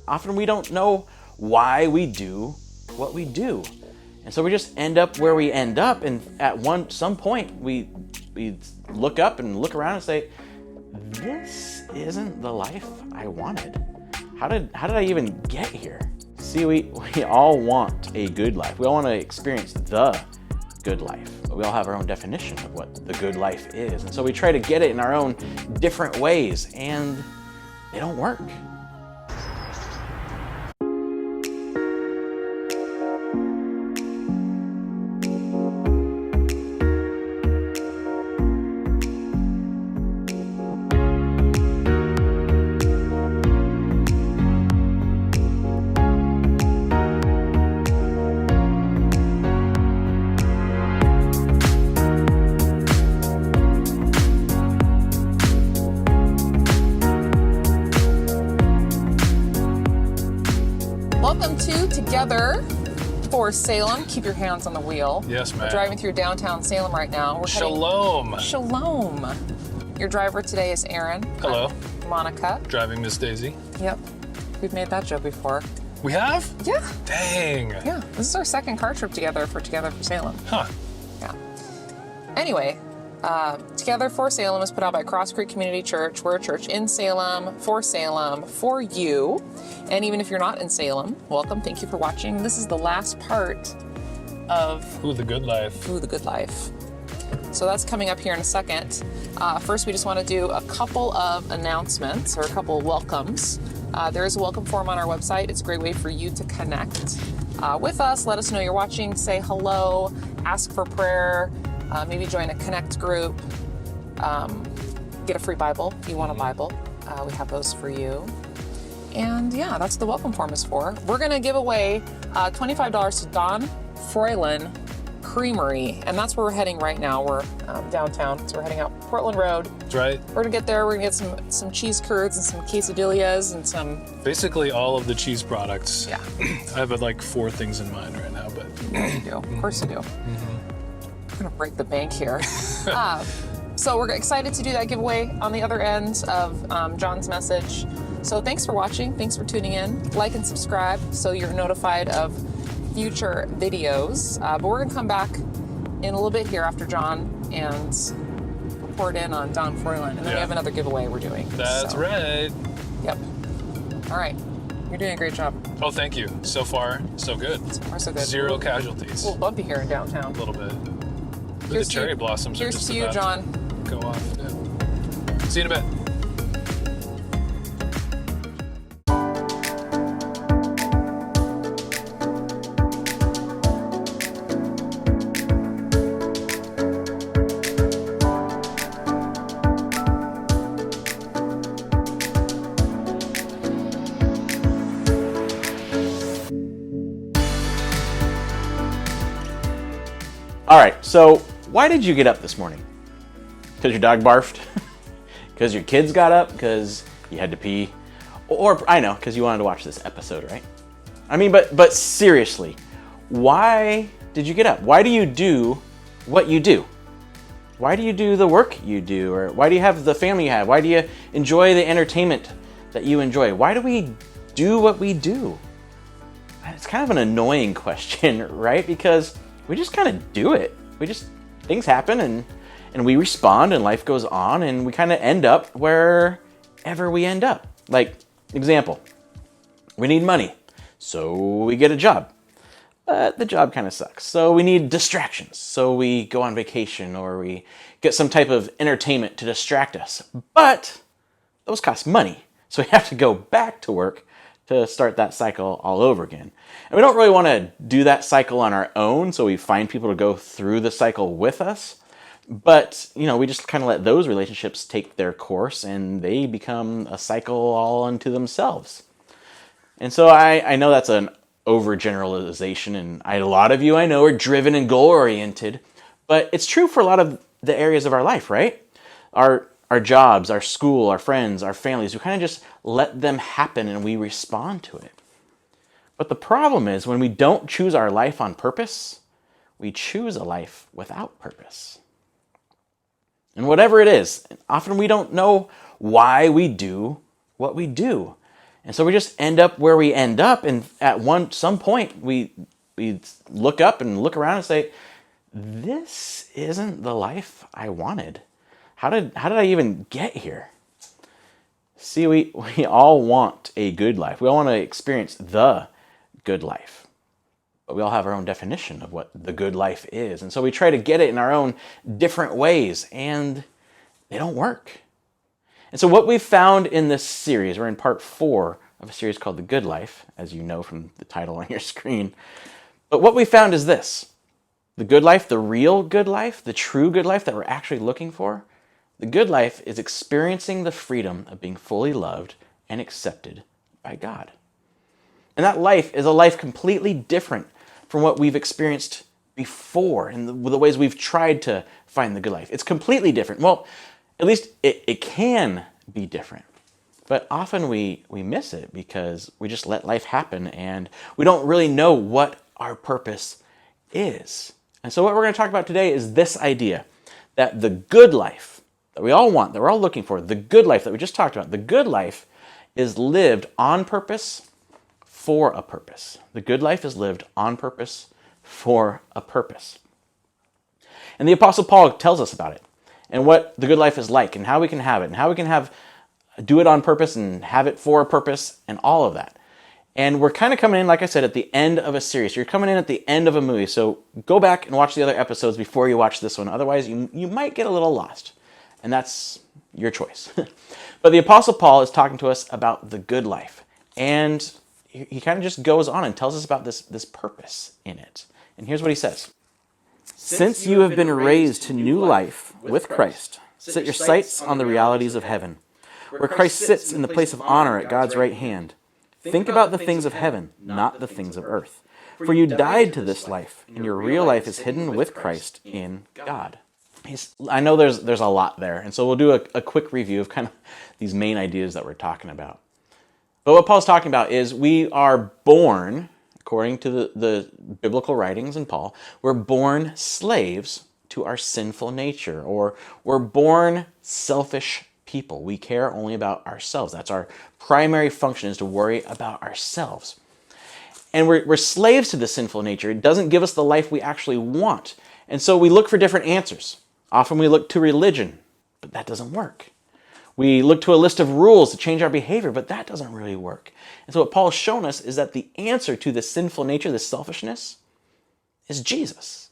often we don't know why we do what we do. And so we just end up where we end up, and at some point we look up and look around and say, this isn't the life I wanted. How did I even get here? See, we all want a good life. We all want to experience the good life. But we all have our own definition of what the good life is. And so we try to get it in our own different ways, and they don't work. Welcome to Together for Salem. Keep your hands on the wheel. Yes, ma'am. We're driving through downtown Salem right now. Shalom. Shalom. Your driver today is Aaron. Hello. I'm Monica. Driving Miss Daisy. Yep. We've made that joke before. We have? Yeah. Dang. Yeah. This is our second car trip together for Salem. Huh. Yeah. Anyway, Together for Salem is put out by Cross Creek Community Church. We're a church in Salem, for you. And even if you're not in Salem, welcome. Thank you for watching. This is the last part of Ooh, the good life. Ooh, the Good Life. So that's coming up here in a second. First, we just want to do a couple of announcements or a couple of welcomes. There is a welcome form on our website. It's a great way for you to connect with us. Let us know you're watching. Say hello. Ask for prayer. Maybe join a Connect group. Get a free Bible if you want a Bible. We have those for you. And yeah, that's what the welcome form is for. We're going to give away $25 to Don Froylan Creamery. And that's where we're heading right now. We're downtown, so we're heading out Portland Road. That's right. We're going to get there. We're going to get some cheese curds and some quesadillas and some... Basically all of the cheese products. Yeah. I have like 4 things in mind right now, but... You do. Of course you do. I'm going to break the bank here. So we're excited to do that giveaway on the other end of John's message. So thanks for watching. Thanks for tuning in. Like and subscribe so you're notified of future videos. But we're going to come back in a little bit here after John and report in on Don Froylan. And then we have another giveaway we're doing. That's right. Yep. All right. You're doing a great job. Oh, thank you. So far, so good. So far, so good. 0 casualties. A little bumpy here in downtown. A little bit. The cherry blossoms are just to you, about John. to go off. Yeah. See you in a bit. All right, so why did you get up this morning? Because your dog barfed? Because your kids got up? Because you had to pee? Or I know, because you wanted to watch this episode, right? I mean, but seriously, why did you get up? Why do you do what you do? Why do you do the work you do? Or why do you have the family you have? Why do you enjoy the entertainment that you enjoy? Why do we do what we do? It's kind of an annoying question, right? Because we just kind of do it. Things happen and we respond and life goes on and we kind of end up wherever we end up. Like, example, we need money, so we get a job. But the job kind of sucks. So we need distractions. So we go on vacation or we get some type of entertainment to distract us. But those cost money. So we have to go back to work to start that cycle all over again. And we don't really want to do that cycle on our own, so we find people to go through the cycle with us. But, we just kind of let those relationships take their course and they become a cycle all unto themselves. And so I know that's an overgeneralization, and a lot of you I know are driven and goal-oriented, but it's true for a lot of the areas of our life, right? Our jobs, our school, our friends, our families, we kind of just let them happen and we respond to it. But the problem is when we don't choose our life on purpose, we choose a life without purpose. And whatever it is, often we don't know why we do what we do. And so we just end up where we end up, and at some point we look up and look around and say, this isn't the life I wanted. How did I even get here? See, we all want a good life. We all want to experience the good life. But we all have our own definition of what the good life is. And so we try to get it in our own different ways, and they don't work. And so what we've found in this series, we're in part 4 of a series called The Good Life, as you know from the title on your screen. But what we found is this: the good life, the real good life, the true good life that we're actually looking for, the good life is experiencing the freedom of being fully loved and accepted by God. And that life is a life completely different from what we've experienced before and the ways we've tried to find the good life. It's completely different. Well, at least it can be different. But often we miss it because we just let life happen and we don't really know what our purpose is. And so what we're going to talk about today is this idea that the good life that we all want, that we're all looking for, the good life that we just talked about, the good life is lived on purpose for a purpose. The good life is lived on purpose for a purpose. And the Apostle Paul tells us about it and what the good life is like and how we can have it and how we can do it on purpose and have it for a purpose and all of that. And we're kind of coming in, like I said, at the end of a series. You're coming in at the end of a movie. So go back and watch the other episodes before you watch this one. Otherwise, you might get a little lost. And that's your choice. But the Apostle Paul is talking to us about the good life. And he kind of just goes on and tells us about this purpose in it. And here's what he says. Since you have been raised to new life with Christ, set your sights on the realities of heaven, where Christ sits in the place of honor at God's right hand. Think about the things of heaven, not the things of earth. For you died to this life, and your real life is hidden with Christ in God. I know there's a lot there, and so we'll do a quick review of kind of these main ideas that we're talking about. But what Paul's talking about is we are born, according to the biblical writings in Paul, we're born slaves to our sinful nature, or we're born selfish people. We care only about ourselves. That's our primary function, is to worry about ourselves. And we're slaves to the sinful nature. It doesn't give us the life we actually want. And so we look for different answers. Often we look to religion, but that doesn't work. We look to a list of rules to change our behavior, but that doesn't really work. And so what Paul has shown us is that the answer to this sinful nature, this selfishness, is Jesus.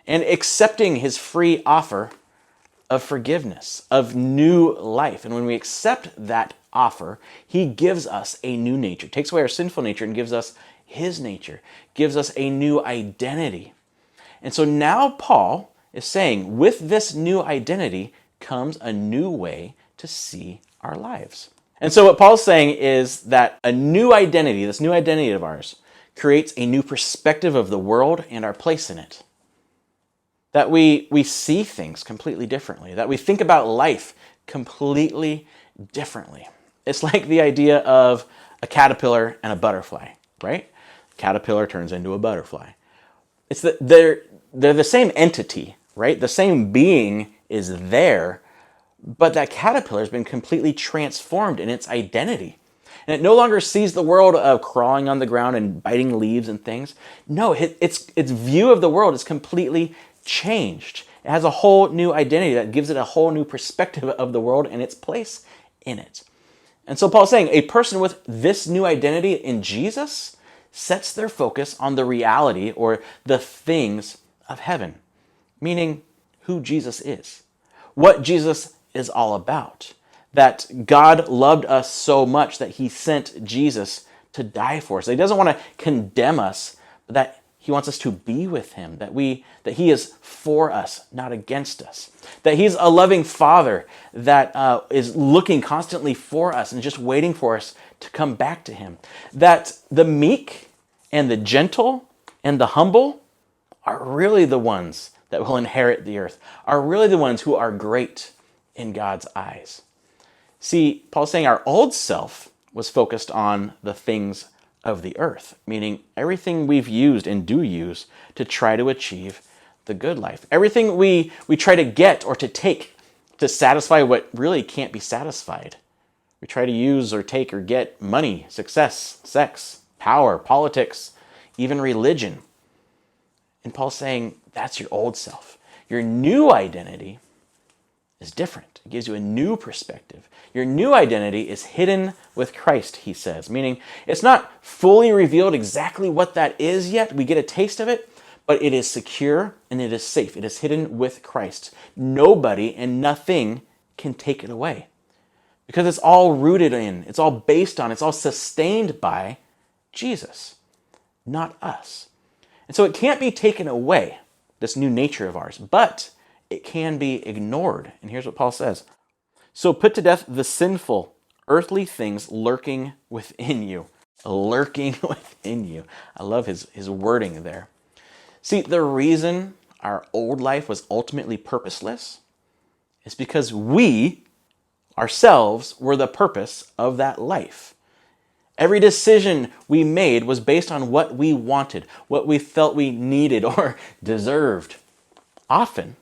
And accepting his free offer of forgiveness, of new life. And when we accept that offer, he gives us a new nature, takes away our sinful nature and gives us his nature, gives us a new identity. And so now Paul is saying, with this new identity comes a new way to see our lives. And so what Paul's saying is that a new identity, this new identity of ours, creates a new perspective of the world and our place in it. That we see things completely differently, that we think about life completely differently. It's like the idea of a caterpillar and a butterfly, right? Caterpillar turns into a butterfly. It's that they're the same entity, right? The same being is there, but that caterpillar has been completely transformed in its identity. And it no longer sees the world of crawling on the ground and biting leaves and things. No, its view of the world is completely changed. It has a whole new identity that gives it a whole new perspective of the world and its place in it. And so Paul's saying a person with this new identity in Jesus sets their focus on the reality or the things of heaven, meaning who Jesus is, what Jesus is all about, that God loved us so much that he sent Jesus to die for us. He doesn't want to condemn us, but that he wants us to be with him, that he is for us, not against us, that he's a loving father that is looking constantly for us and just waiting for us to come back to him, that the meek and the gentle and the humble are really the ones that will inherit the earth, are really the ones who are great in God's eyes. See, Paul's saying our old self was focused on the things of the earth, meaning everything we've used and do use to try to achieve the good life. Everything we try to get or to take to satisfy what really can't be satisfied We try to use or take or get money, success, sex, power, politics, even religion. And Paul's saying that's your old self. Your new identity is different. It gives you a new perspective. Your new identity is hidden with Christ, he says, meaning it's not fully revealed exactly what that is yet. We get a taste of it, but it is secure and it is safe. It is hidden with Christ. Nobody and nothing can take it away because it's all rooted in, it's all based on, it's all sustained by Jesus, not us. And so it can't be taken away, this new nature of ours, but it can be ignored. And here's what Paul says. So put to death the sinful, earthly things lurking within you. Lurking within you. I love his wording there. See, the reason our old life was ultimately purposeless is because we, ourselves, were the purpose of that life. Every decision we made was based on what we wanted, what we felt we needed or deserved, often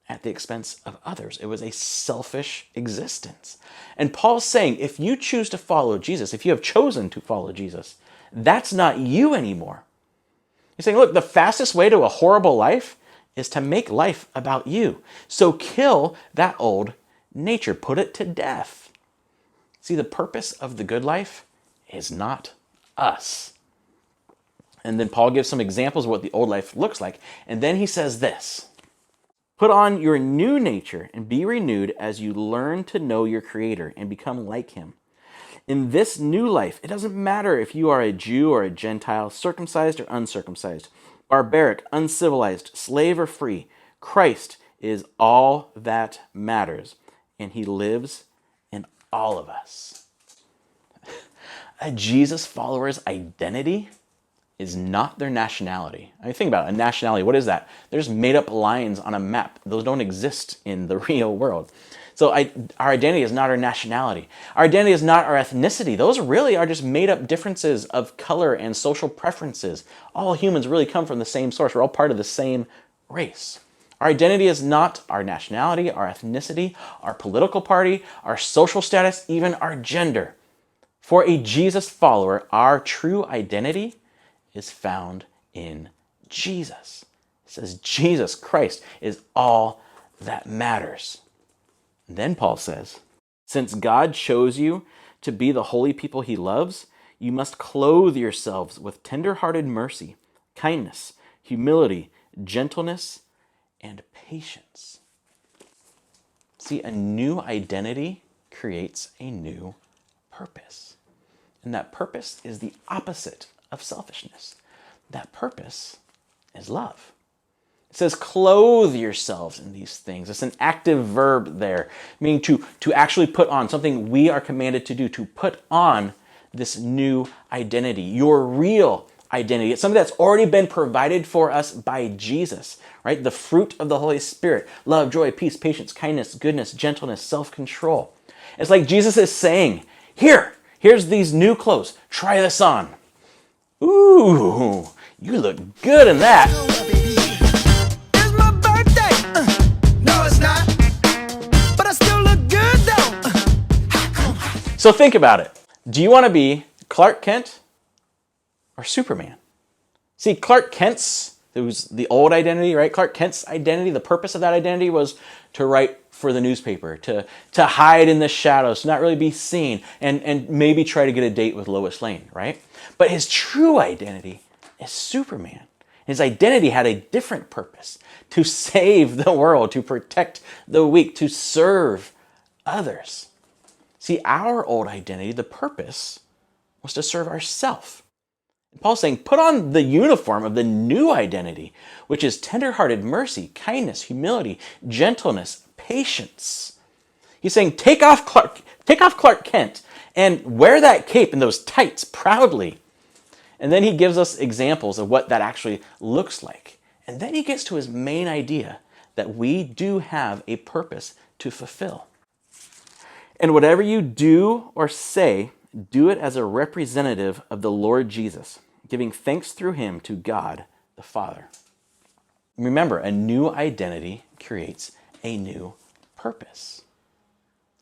at the expense of others. It was a selfish existence. And Paul's saying, if you choose to follow Jesus, if you have chosen to follow Jesus, that's not you anymore. He's saying, look, the fastest way to a horrible life is to make life about you. So kill that old nature. Put it to death. See, the purpose of the good life is not us. And then Paul gives some examples of what the old life looks like. And then he says this, put on your new nature and be renewed as you learn to know your Creator and become like Him. In this new life, it doesn't matter if you are a Jew or a Gentile, circumcised or uncircumcised, barbaric, uncivilized, slave or free. Christ is all that matters, and He lives in all of us. A Jesus follower's identity is not their nationality. I mean, think about it. A nationality, what is that? They're just made up lines on a map. Those don't exist in the real world. So our identity is not our nationality. Our identity is not our ethnicity. Those really are just made up differences of color and social preferences. All humans really come from the same source. We're all part of the same race. Our identity is not our nationality, our ethnicity, our political party, our social status, even our gender. For a Jesus follower, our true identity is found in Jesus. It says Jesus Christ is all that matters. And then Paul says, since God chose you to be the holy people He loves, you must clothe yourselves with tender-hearted mercy, kindness, humility, gentleness, and patience. See, a new identity creates a new purpose. And that purpose is the opposite of selfishness. That purpose is love. It says, clothe yourselves in these things. It's an active verb there, meaning to actually put on, something we are commanded to do, to put on this new identity, your real identity. It's something that's already been provided for us by Jesus, right? The fruit of the Holy Spirit, love, joy, peace, patience, kindness, goodness, gentleness, self-control. It's like Jesus is saying, here's these new clothes. Try this on. Ooh, you look good in that. It's my birthday. No, it's not. But I still look good though. So think about it. Do you want to be Clark Kent or Superman? See, Clark Kent's, it was the old identity, right? Clark Kent's identity, the purpose of that identity was to write for the newspaper, to hide in the shadows, to not really be seen, and maybe try to get a date with Lois Lane, right? But his true identity is Superman. His identity had a different purpose, to save the world, to protect the weak, to serve others. See, our old identity, the purpose, was to serve ourselves. Paul's saying, put on the uniform of the new identity, which is tender-hearted mercy, kindness, humility, gentleness, patience. He's saying, take off Clark Kent and wear that cape and those tights proudly. And then he gives us examples of what that actually looks like. And then he gets to his main idea that we do have a purpose to fulfill. And whatever you do or say, do it as a representative of the Lord Jesus, giving thanks through Him to God the Father. Remember, a new identity creates a new purpose.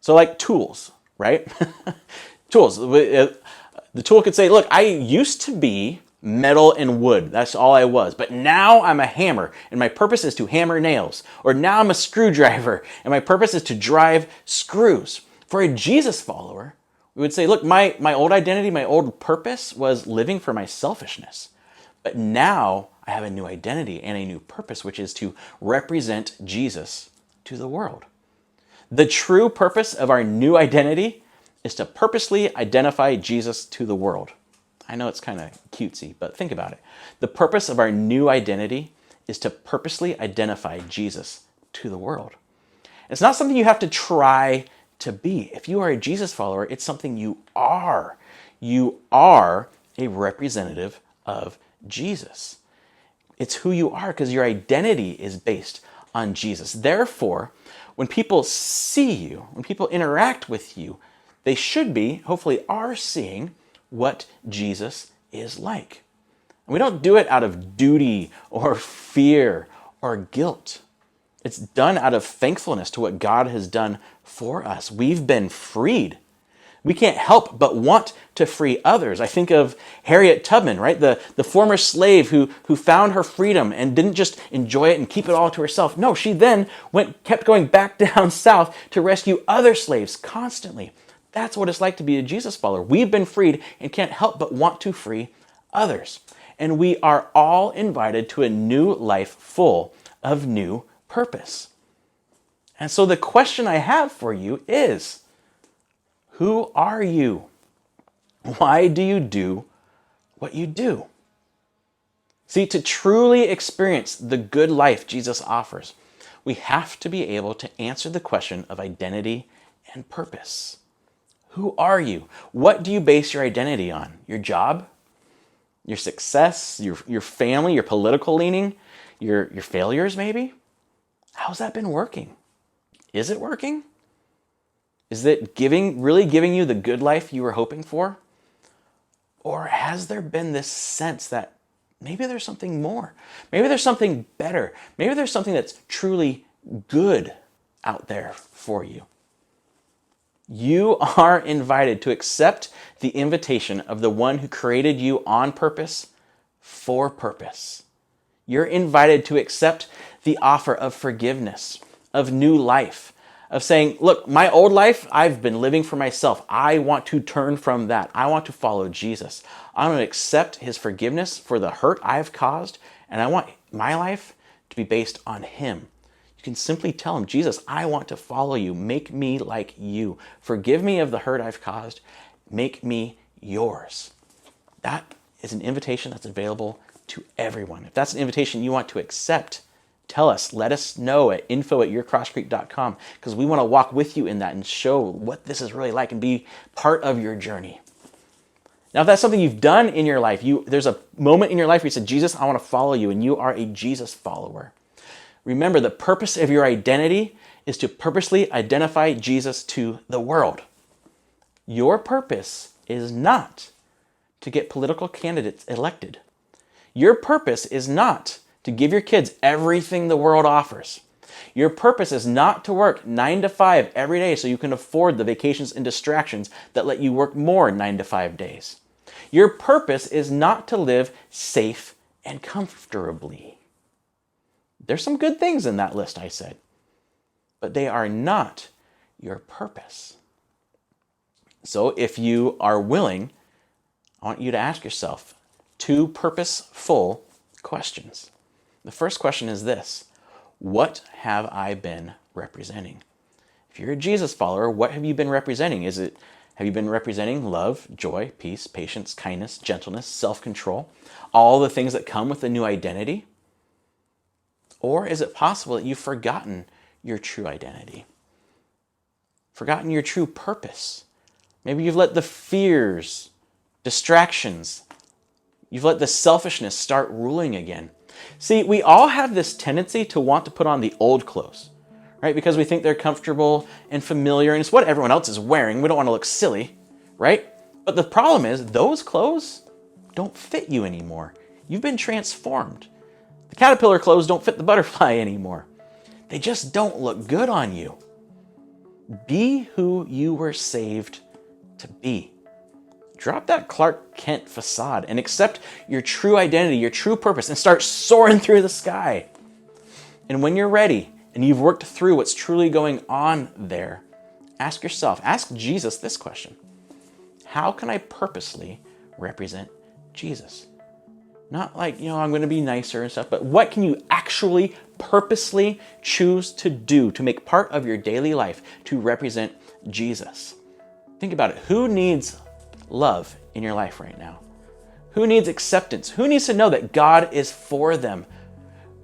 So like tools, right? Tools. The tool could say, look, I used to be metal and wood. That's all I was. But now I'm a hammer, and my purpose is to hammer nails. Or now I'm a screwdriver, and my purpose is to drive screws. For a Jesus follower, we would say, look, my old identity, my old purpose was living for my selfishness. But now I have a new identity and a new purpose, which is to represent Jesus to the world. The true purpose of our new identity is to purposely identify Jesus to the world. I know it's kind of cutesy, but think about it. The purpose of our new identity is to purposely identify Jesus to the world. It's not something you have to try to be. If you are a Jesus follower, it's something you are. You are a representative of Jesus. It's who you are because your identity is based on Jesus. Therefore, when people see you, when people interact with you, they should be, hopefully are seeing what Jesus is like. And we don't do it out of duty or fear or guilt. It's done out of thankfulness to what God has done for us. We've been freed. We can't help but want to free others. I think of Harriet Tubman, right? The former slave who found her freedom and didn't just enjoy it and keep it all to herself. No, she then kept going back down south to rescue other slaves constantly. That's what it's like to be a Jesus follower. We've been freed and can't help but want to free others. And we are all invited to a new life full of new purpose. And so the question I have for you is, who are you? Why do you do what you do? See, to truly experience the good life Jesus offers, we have to be able to answer the question of identity and purpose. Who are you? What do you base your identity on? Your job? Your success? Your family? Your political leaning? Your failures, maybe? How's that been working? Is it working? Is it really giving you the good life you were hoping for? Or has there been this sense that maybe there's something more? Maybe there's something better. Maybe there's something that's truly good out there for you. You are invited to accept the invitation of the one who created you on purpose for purpose. You're invited to accept the offer of forgiveness, of new life, of saying, look, my old life, I've been living for myself. I want to turn from that. I want to follow Jesus. I want to accept his forgiveness for the hurt I've caused, and I want my life to be based on him. You can simply tell him, Jesus, I want to follow you. Make me like you. Forgive me of the hurt I've caused. Make me yours. That is an invitation that's available to everyone. If that's an invitation you want to accept, tell us. Let us know at info@yourcrosscreek.com because we want to walk with you in that and show what this is really like and be part of your journey. Now, if that's something you've done in your life, there's a moment in your life where you said, Jesus, I want to follow you, and you are a Jesus follower. Remember, the purpose of your identity is to purposely identify Jesus to the world. Your purpose is not to get political candidates elected. Your purpose is not to give your kids everything the world offers. Your purpose is not to work 9 to 5 every day so you can afford the vacations and distractions that let you work more 9 to 5 days. Your purpose is not to live safe and comfortably. There's some good things in that list I said, but they are not your purpose. So if you are willing, I want you to ask yourself 2 purposeful questions. The first question is this: what have I been representing? If you're a Jesus follower, what have you been representing? Have you been representing love, joy, peace, patience, kindness, gentleness, self-control, all the things that come with a new identity? Or is it possible that you've forgotten your true identity? Forgotten your true purpose? Maybe you've let the fears, distractions, you've let the selfishness start ruling again. See, we all have this tendency to want to put on the old clothes, right? Because we think they're comfortable and familiar, and it's what everyone else is wearing. We don't want to look silly, right? But the problem is those clothes don't fit you anymore. You've been transformed. The caterpillar clothes don't fit the butterfly anymore. They just don't look good on you. Be who you were saved to be. Drop that Clark Kent facade and accept your true identity, your true purpose, and start soaring through the sky. And when you're ready and you've worked through what's truly going on there, ask yourself, ask Jesus this question: how can I purposely represent Jesus? Not like, I'm going to be nicer and stuff, but what can you actually purposely choose to do to make part of your daily life to represent Jesus? Think about it. Who needs love in your life right now? Who needs acceptance? Who needs to know that God is for them?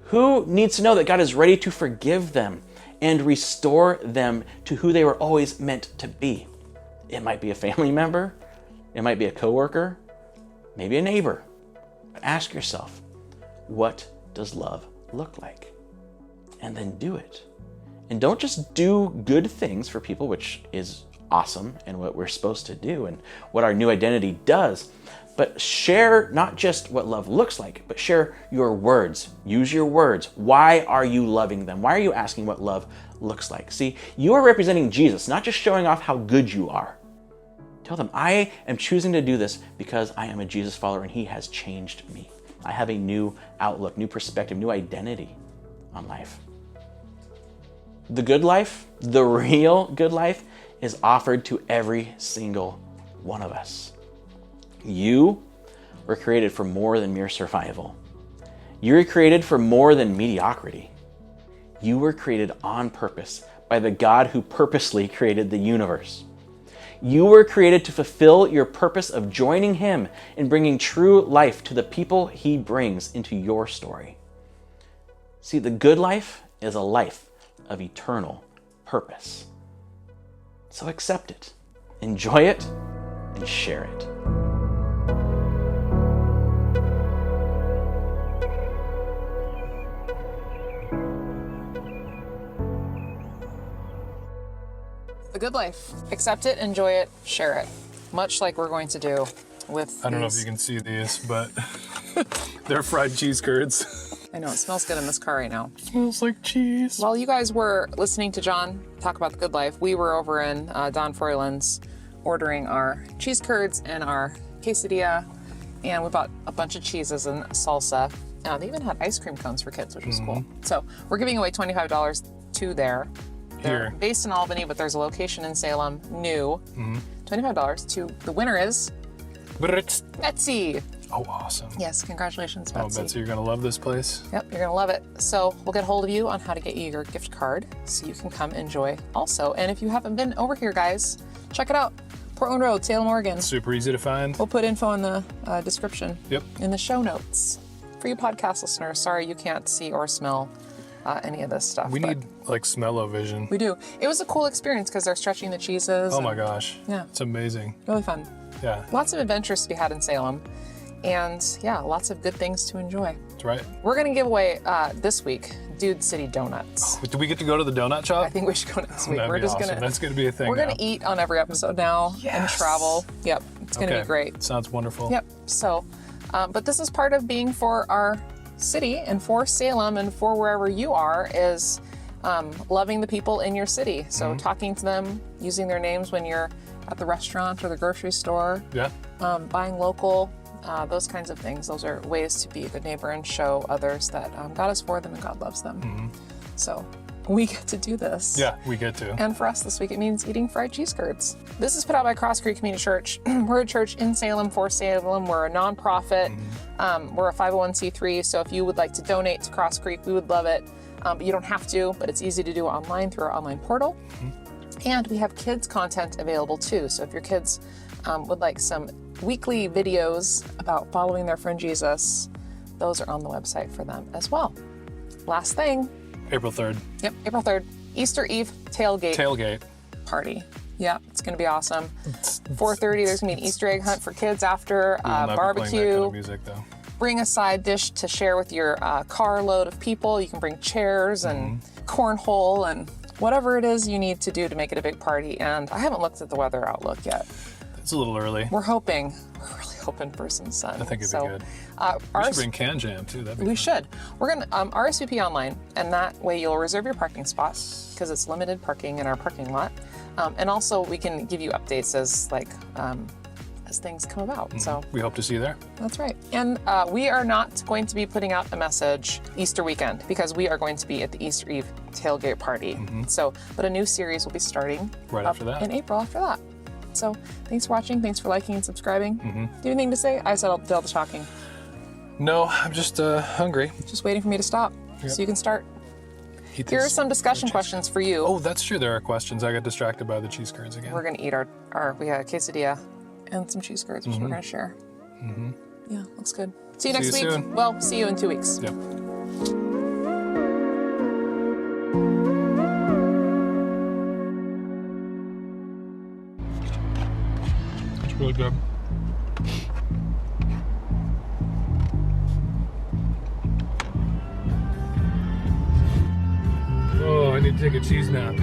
Who needs to know that God is ready to forgive them and restore them to who they were always meant to be? It might be a family member. It might be a coworker, maybe a neighbor. But ask yourself, what does love look like? And then do it. And don't just do good things for people, which is awesome and what we're supposed to do and what our new identity does, but share not just what love looks like, but share your words. Use your words. Why are you loving them? Why are you asking what love looks like? See, you are representing Jesus, not just showing off how good you are. Tell them, I am choosing to do this because I am a Jesus follower and he has changed me. I have a new outlook, new perspective, new identity on life. The good life, the real good life, is offered to every single one of us. You were created for more than mere survival. You were created for more than mediocrity. You were created on purpose by the God who purposely created the universe. You were created to fulfill your purpose of joining him in bringing true life to the people he brings into your story. See, the good life is a life of eternal purpose. So accept it, enjoy it, and share it. The good life. Accept it, enjoy it, share it. Much like we're going to do with I don't know if you can see these, but they're fried cheese curds. I know, it smells good in this car right now. Smells like cheese. While you guys were listening to John talk about the good life, we were over in Don Froyland's ordering our cheese curds and our quesadilla, and we bought a bunch of cheeses and salsa. They even had ice cream cones for kids, which was cool. So we're giving away $25 to there. They're Here. based in Albany, but there's a location in Salem, new. $25 to the winner is Betsy. Oh, awesome. Yes, congratulations, Oh, Betsy. Betsy, you're going to love this place. Yep, you're gonna love it. So we'll get a hold of you on how to get you your gift card so you can come enjoy also. And if you haven't been over here, guys, check it out. Portland Road, Salem, Oregon. Super easy to find. We'll put info in the description. Yep. In the show notes. For you podcast listeners, sorry you can't see or smell any of this stuff. We but need like smell-o-vision. We do. It was a cool experience because they're stretching the cheeses. Oh my gosh. Yeah. It's amazing. Really fun. Yeah. Lots of adventures to be had in Salem. And yeah, lots of good things to enjoy. That's right. We're going to give away this week Dude City Donuts. Do we get to go to the donut shop? I think we should go next week. That'd We're be just awesome. gonna That's going to be a thing. we're now. gonna eat on every episode now and Yes. travel. Yep, it's gonna be great. Sounds wonderful. Yep. So, but this is part of being for our city and for Salem and for wherever you are is loving the people in your city. So talking to them, using their names when you're at the restaurant or the grocery store, Yeah. buying local. Those kinds of things. Those are ways to be a good neighbor and show others that God is for them and God loves them. So we get to do this. Yeah, we get to. And for us this week, it means eating fried cheese curds. This is put out by Cross Creek Community Church. We're a church in Salem for Salem. We're a nonprofit. We're a 501c3. So if you would like to donate to Cross Creek, we would love it. But you don't have to, but it's easy to do online through our online portal. And we have kids content available too. So if your kids would like some weekly videos about following their friend Jesus, those are on the website for them as well. Last thing. April 3rd. Yep, April 3rd. Easter Eve Tailgate. party. Yeah, it's going to be awesome. 4:30, there's going to be an Easter egg hunt for kids after, We will not be playing that barbecue. kind of music, though. Bring a side dish to share with your carload of people. You can bring chairs and cornhole and whatever it is you need to do to make it a big party. And I haven't looked at the weather outlook yet. It's a little early. We're really hoping for some sun. I think it'd so, be good. We ours- should bring Can Jam, too. That'd be We fun. should. We're going to RSVP online, and that way you'll reserve your parking spot because it's limited parking in our parking lot. And also we can give you updates as as things come about. So We hope to see you there. that's right. And we are not going to be putting out a message Easter weekend because we are going to be at the Easter Eve tailgate party. But a new series will be starting Right up after that. in April after that. So thanks for watching. Thanks for liking and subscribing. Do you have anything to say? I said I'll do all the talking. No, I'm just hungry. Just waiting for me to stop so you can start. Eat Here are this- some discussion questions for you. Oh, that's true. There are questions. I got distracted by the cheese curds again. We're going to eat our we got a quesadilla and some cheese curds, which we're going to share. Yeah, looks good. See you next you week. soon. Well, see you in 2 weeks. Yep. It's really good. Oh, I need to take a cheese nap.